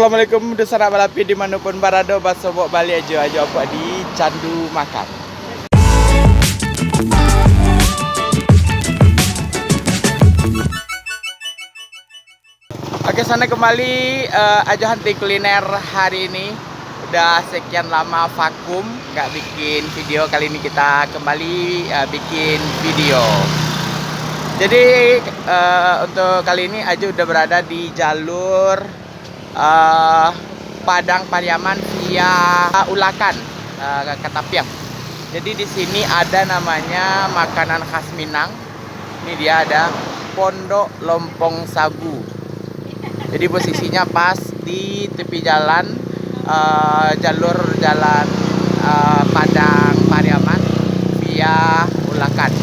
Assalamualaikum desa balapi dimanapun berada, basobok balik aja apa di Candu Makan. Oke, sana kembali aja henti kuliner hari ini. Udah sekian lama vakum nggak bikin video, kali ini kita kembali bikin video. Jadi untuk kali ini aja udah berada di jalur Padang Pariaman via Ulakan Katapiang. Jadi di sini ada namanya makanan khas Minang. Ini dia ada Pondok Lompong Sagu. Jadi posisinya pas di tepi jalan jalur jalan Padang Pariaman via Ulakan.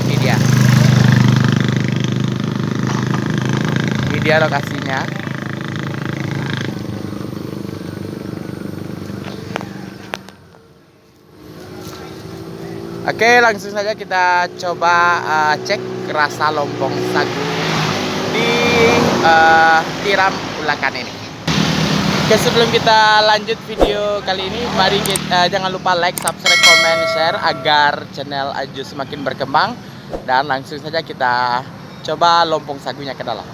Ini dia lokasinya. Oke, langsung saja kita coba cek rasa lompong sagu di Tiram Ulakan ini. Oke, sebelum kita lanjut video kali ini, mari kita, jangan lupa like, subscribe, comment, share agar channel Aju semakin berkembang. Dan langsung saja kita coba lompong sagunya ke dalam.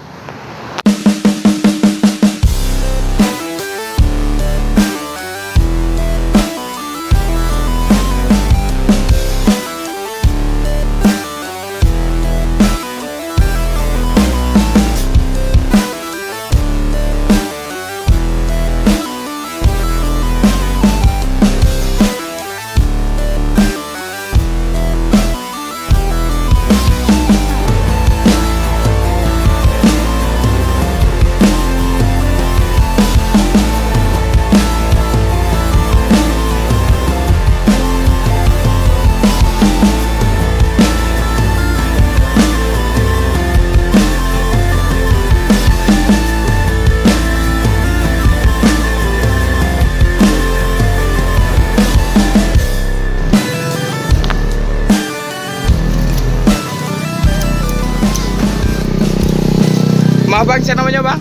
Maaf bang, siapa namanya bang?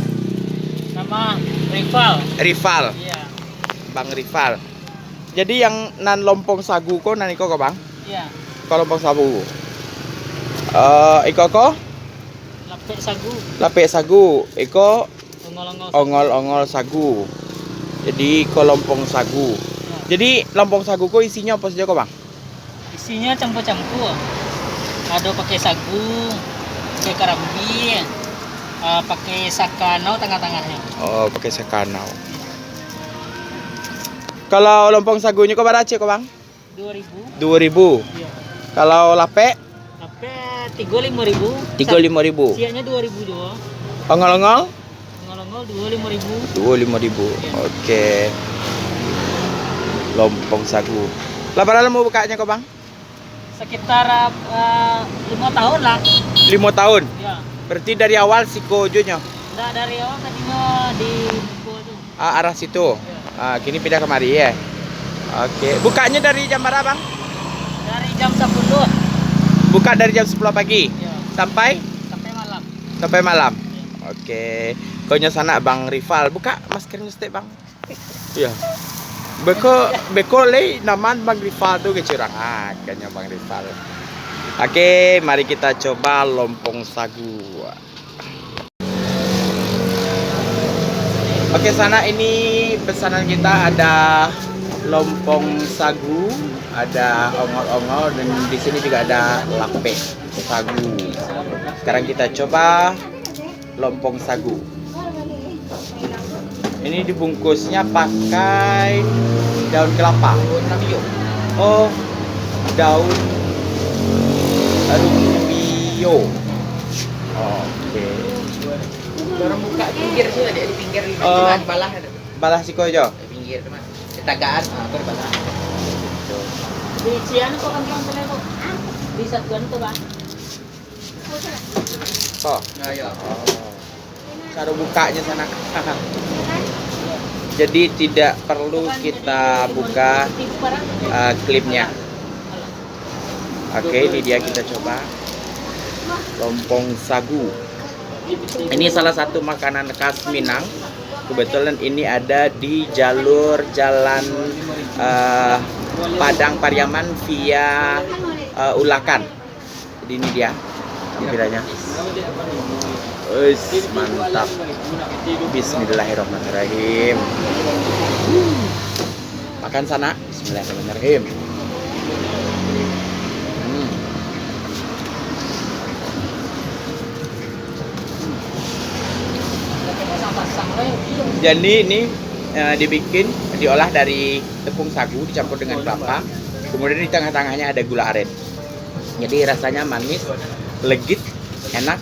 Nama Rival. Rival. Iya. Bang Rival. Jadi yang nan lompong sagu ko nan iko ko bang? Iya. Ko lompong sagu. Iko ko? Lapek sagu. Lapek sagu. Iko Ongol-ongol. ongol-ongol sagu. Jadi ko lompong sagu. Ya. Jadi lompong sagu ko isinya apa saja ko bang? Isinya campur-campur. Ada pakai sagu, pakai karambi, pakai sakano tengah-tengahnya. Oh, pakai sekanau. Kalau lompong sagunya ko barace ko bang? 2.000. 2.000. Iya. Kalau lapek? Lapek 35.000. 35.000. Siaknya 2.000 doang. Ongol-ongol? Ongol-ongol 25.000. 25.000. Ya. Oke. Lompong sagu. Lah berapa lama bukanya kok bang? Sekitar 5 tahun lah. 5 tahun. Ya. Berarti dari awal sikojonya. Nggak dari awal tadinya di buku itu. Arah situ. Ya. Kini pindah kemari ya. Oke. Bukanya dari jam berapa bang? Dari jam 10. Buka dari jam 10 pagi Ya. sampai Malam. sampai malam. Ya. Oke. Konya sana bang Rival. Buka maskernya stek bang. Iya. Beko lei naman bang Rival tuh kecurangan kayaknya bang Rival. Oke, mari kita coba lompong sagu. Oke, sana ini pesanan kita ada lompong sagu, ada ongol-ongol, dan di sini juga ada lapek sagu. Sekarang kita coba lompong sagu. Ini dibungkusnya pakai daun kelapa. Oh, daun rumbio. Oke. Orang buka pinggir sih ada di pinggir di Oh. balah ada. Balah sikojo. Di pinggir teman. Ketagaan berbalah. Di Cian kok kan teman kok. Di satuan tuh bang. Oh. Nah, ya. Cara bukanya sana. Jadi tidak perlu kita buka klipnya. Oke, ini dia, kita coba lompong sagu. Ini salah satu makanan khas Minang, kebetulan ini ada di jalur jalan Padang Pariaman via Ulakan. Jadi ini dia tampilannya. Mantap. Bismillahirrahmanirrahim. Makan sana. Bismillahirrahmanirrahim. Jadi ini dibikin, diolah dari tepung sagu dicampur dengan kelapa. Kemudian di tengah-tengahnya ada gula aren. Jadi rasanya manis, legit, enak.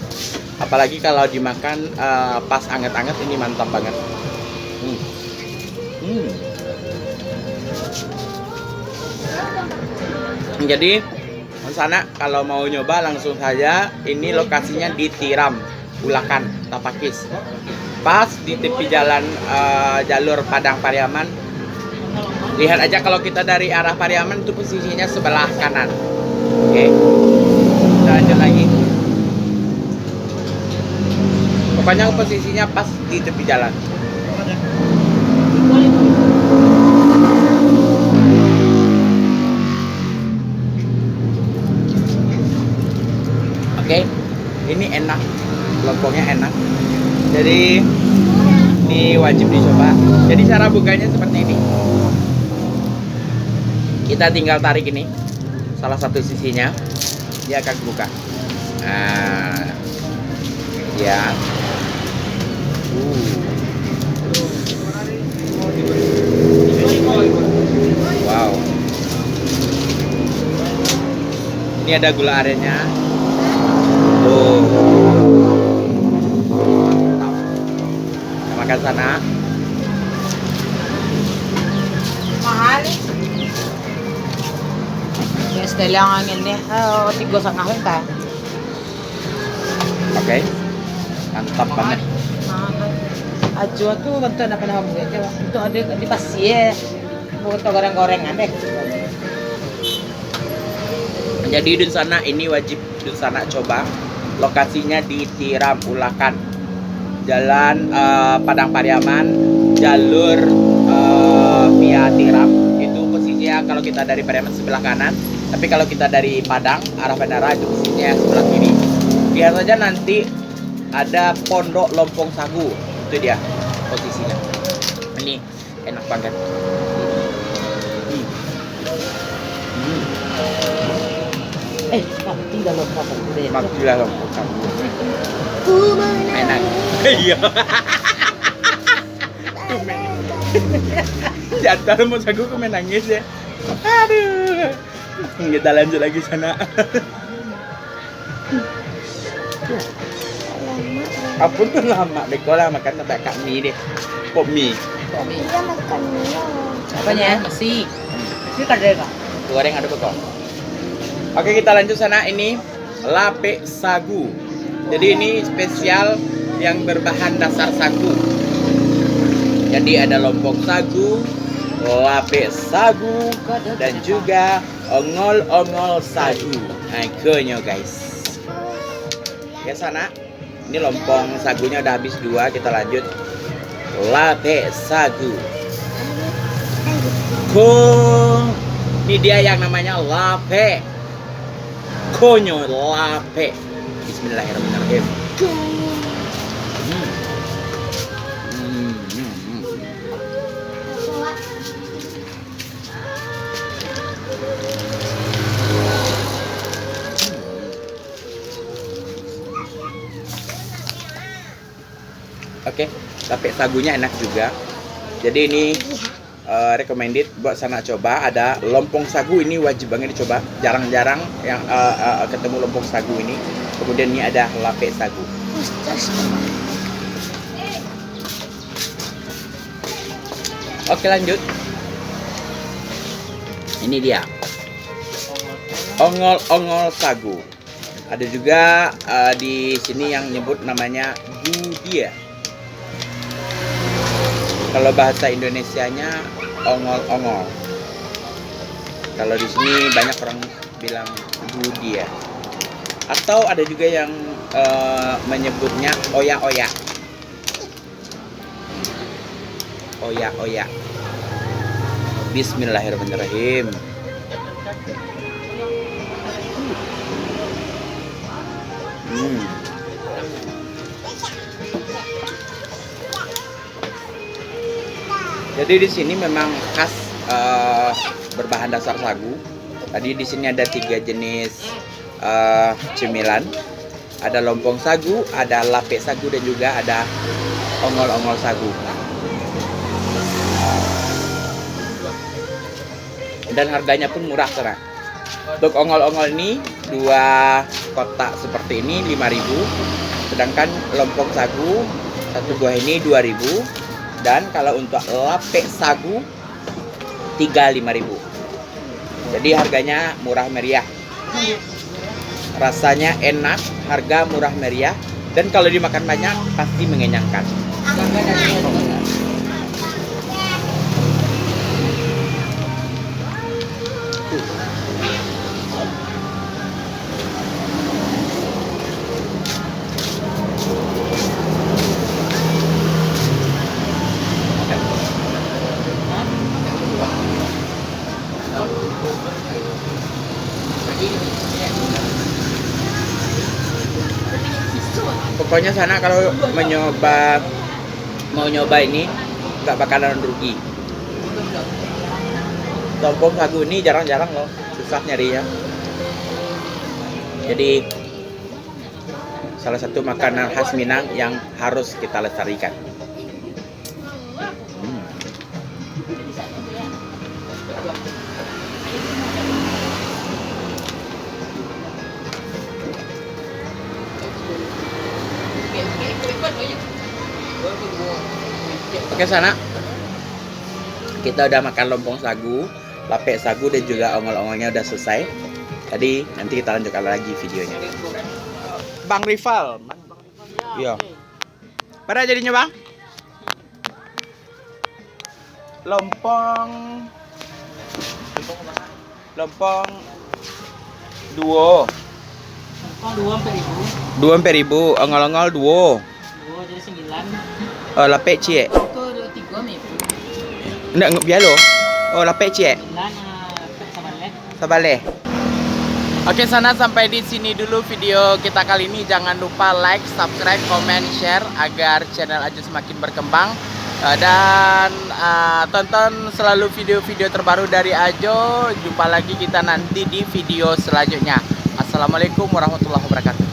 Apalagi kalau dimakan pas anget-anget, ini mantap banget. Jadi sana kalau mau nyoba langsung saja. Ini lokasinya di Tiram, Ulakan, Tapakis. Pas di tepi jalan jalur Padang Pariaman. Lihat aja kalau kita dari arah Pariaman itu posisinya sebelah kanan. Oke. Kita lanjut lagi. Pokoknya posisinya pas di tepi jalan. Oke, ini enak, lompongnya enak. Jadi ini wajib dicoba. Jadi cara bukanya seperti ini. Kita tinggal tarik ini, salah satu sisinya, dia akan buka. Nah, ya. Wow. Ini ada gula arennya. Kita makan sana. Mahal. Yes, kailangan ini. Tigo sa kahon ta. Oke. Mantap banget. Ajo tuh bentuk na panahon mo ito. Ito ada di pasye. Bukan goreng-gorengan deh. Jadi di sana ini wajib di sana coba. Lokasinya di Tiram Ulakan, Jalan Padang Pariaman, jalur via Tiram. Itu posisinya kalau kita dari Pariaman sebelah kanan, tapi kalau kita dari Padang arah bandara itu posisinya sebelah kiri. Lihat saja nanti ada Pondok Lompong Sagu, itu dia posisinya. Ini enak banget. Tinggal lompong deh. Makilah Lompong Sagu. Enak. Iya. Jatuh mau sagu kok nangis ya. Aduh. Kita lanjut lagi sana. Apa tuh lama deh, kau lah makan sampai kak mie deh. Pop mie. Iya makan mie. Apanya? Nasi. Ini kadang kak. Goreng ada kok. Oke, kita lanjut sana. Ini lape sagu. Jadi ini spesial yang berbahan dasar sagu. Jadi ada lompong sagu, lape sagu, dan juga ongol-ongol sagu. Nah, konyo guys. Ya sana. Ini lompong sagunya udah habis 2, kita lanjut. Lape sagu. Ini dia yang namanya lape. Konyo lape. Bismillahirrahmanirrahim. Oke, tapi sagunya enak juga. Jadi ini recommended buat sana coba. Ada lompong sagu, ini wajib banget dicoba. Jarang-jarang yang ketemu lompong sagu ini. Kemudian ini ada lape sagu. Oke, lanjut. Ini dia ongol-ongol sagu. Ada juga di sini yang nyebut namanya budia. Kalau bahasa Indonesianya ongol-ongol. Kalau di sini banyak orang bilang budia. Atau ada juga yang menyebutnya oya-oya. oyak. Bismillahirrahmanirrahim. Jadi di sini memang khas berbahan dasar sagu. Tadi di sini ada 3 jenis cemilan. Ada lompong sagu, ada lapek sagu, dan juga ada ongol-ongol sagu. Dan harganya pun murah sana. Untuk ongol-ongol ini 2 kotak seperti ini 5.000. Sedangkan lompong sagu 1 buah ini 2.000. Dan kalau untuk lapek sagu 5.000. Jadi harganya murah meriah. Rasanya enak, harga murah meriah, dan kalau dimakan banyak pasti mengenyangkan. Pokoknya sana kalau mau nyoba ini nggak bakalan rugi. Lompong sagu ini jarang-jarang loh, susah nyarinya. Jadi salah satu makanan khas Minang yang harus kita lestarikan. Oke sana, kita udah makan lompong sagu, lapek sagu, dan juga ongol-ongolnya udah selesai. Tadi nanti kita lanjutkan lagi videonya. Bang Rival, iya. Pada jadinya bang? Lompong duo. Lompong 2 2.000, ongol-ongol duo. 2 jadi 9. Lapek cie. Itu 3 nih. Enggak bialo. Oh, lapek cie. 9 sabaleh. Sabaleh. Oke sana, sampai di sini dulu video kita kali ini. Jangan lupa like, subscribe, comment, share agar channel Ajo semakin berkembang. Dan tonton selalu video-video terbaru dari Ajo. Jumpa lagi kita nanti di video selanjutnya. Assalamualaikum warahmatullahi wabarakatuh.